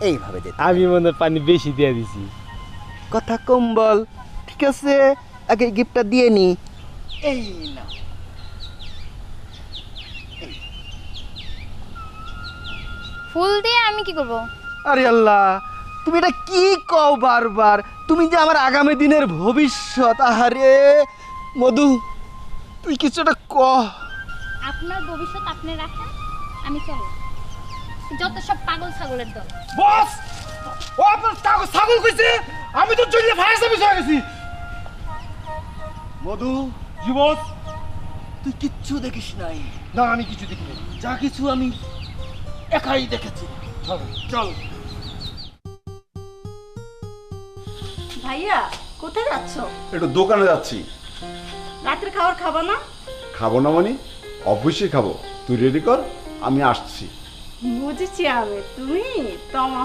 এইভাবে দে। আমি মনে হয় পানি বেশি দিয়ে দিছি। কথা কম বল, ঠিক আছে? আগে গিফটটা দিয়ে নি। এই না, ফুল দিয়ে আমি কি করব? আরে আল্লাহ, তুমি এটা কি কও বারবার? তুমি যে আমার আগামী দিনের ভবিষ্যৎ। আহারে মধু, তুই কিছুটা ক। আপনার ভবিষ্যৎ আপনি রাখেন, আমি চলো। যত সব পাগল ছাগলের দল। বস, ও আপনার ছাগল কইছে, আমি তো জন্য ফায়ার সার্ভিস হয়ে গেছি। মধু, জি বস। তুই কিচ্ছু দেখিস নাই। না, আমি কিছু দেখিনি। যা কিছু আমি একাই দেখেছি। চল চল। ভাইয়া কোথায় যাচ্ছ? একটু দোকানে যাচ্ছি। রাতের খাবার খাবা না? খাবো না মানে? অবশ্যই খাবো। তুই রেডি কর, আমি আসছি। বুঝেছি আমি, তুমি তো আমার